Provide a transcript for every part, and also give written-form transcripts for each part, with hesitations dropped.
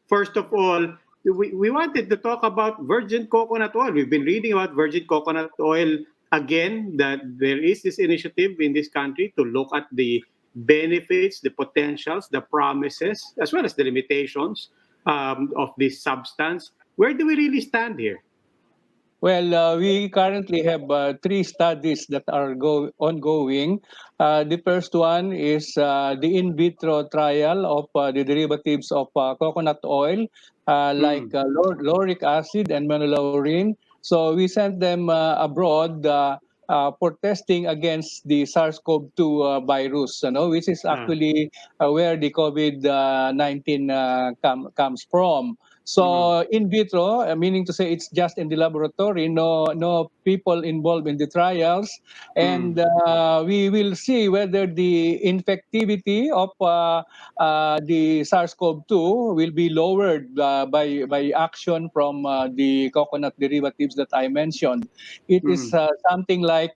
first of all, we wanted to talk about virgin coconut oil. We've been reading about virgin coconut oil again, that there is this initiative in this country to look at the benefits, the potentials, the promises, as well as the limitations of this substance. Where do we really stand here? Well, we currently have three studies that are ongoing. The first one is the in vitro trial of the derivatives of coconut oil, like lauric acid and manularin. So we sent them abroad for testing against the SARS-CoV-2 virus, which is actually where the COVID-19 comes from. So in vitro, meaning to say it's just in the laboratory, no people involved in the trials, and we will see whether the infectivity of the SARS-CoV-2 will be lowered by action from the coconut derivatives that I mentioned. It is something like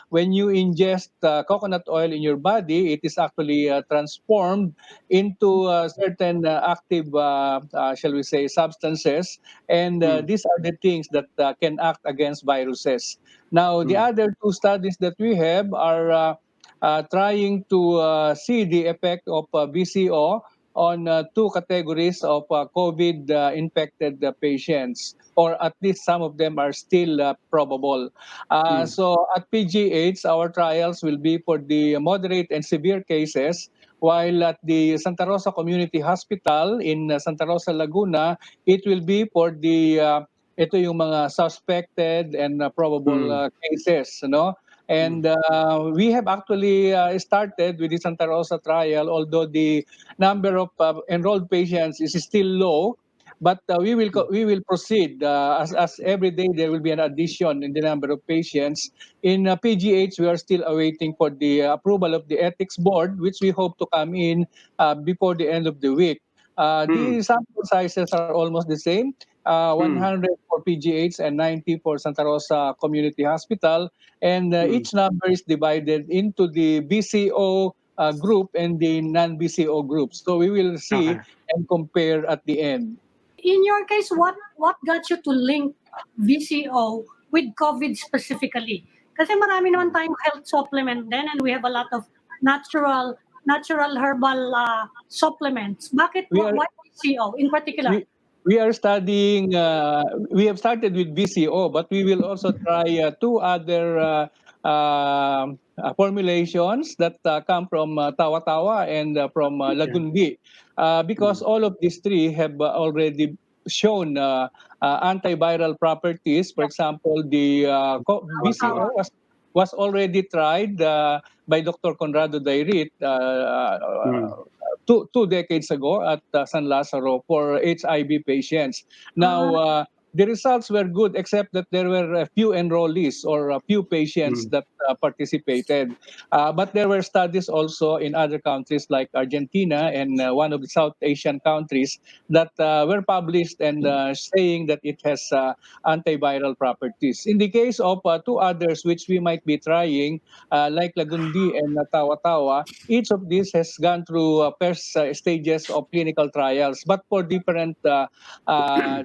when you ingest coconut oil in your body, it is actually transformed into certain active, shall we say, substances, and these are the things that can act against viruses. Now, the other two studies that we have are trying to see the effect of BCO on two categories of COVID-infected patients, or at least some of them are still probable. So at PGH, our trials will be for the moderate and severe cases, while at the Santa Rosa Community Hospital in Santa Rosa, Laguna, it will be for the ito yung mga suspected and probable cases, And we have actually started with the Santa Rosa trial, although the number of enrolled patients is still low. But we will proceed as every day there will be an addition in the number of patients. In PGH, we are still awaiting for the approval of the ethics board, which we hope to come in before the end of the week. The sample sizes are almost the same, 100 for PGH and 90 for Santa Rosa Community Hospital. And each number is divided into the BCO group and the non-BCO groups. So we will see and compare at the end. In your case, what got you to link VCO with COVID specifically? Kasi marami naman tayong health supplement din, and we have a lot of natural herbal supplements. Bakit why VCO in particular? We are studying, we have started with VCO, but we will also try two other formulations that come from Tawa-Tawa and from Lagundi, because all of these three have already shown antiviral properties. For example, the VCO was already tried by Dr. Conrado Dairit 2 decades ago at San Lazaro for HIV patients. Now, the results were good, except that there were a few enrollees or a few patients that participated. But there were studies also in other countries like Argentina and one of the South Asian countries that were published and saying that it has antiviral properties. In the case of two others which we might be trying, like Lagundi and Tawa-Tawa, each of these has gone through first stages of clinical trials, but for different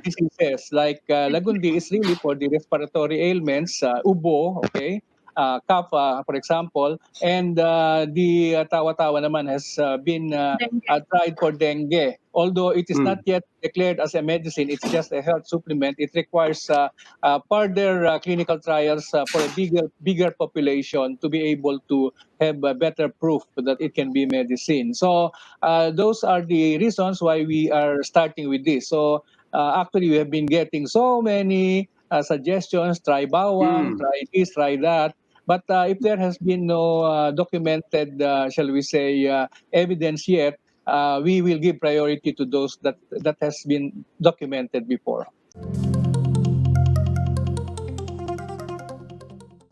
diseases. Like Lagundi is really for the respiratory ailments, ubo, okay, cough, for example, and the Tawa-Tawa naman has been tried for dengue. Although it is not yet declared as a medicine, it's just a health supplement. It requires further clinical trials for a bigger population to be able to have a better proof that it can be medicine. So those are the reasons why we are starting with this. So actually, we have been getting so many suggestions, try bawang, try this, try that. But if there has been no documented, shall we say, evidence yet, we will give priority to those that has been documented before.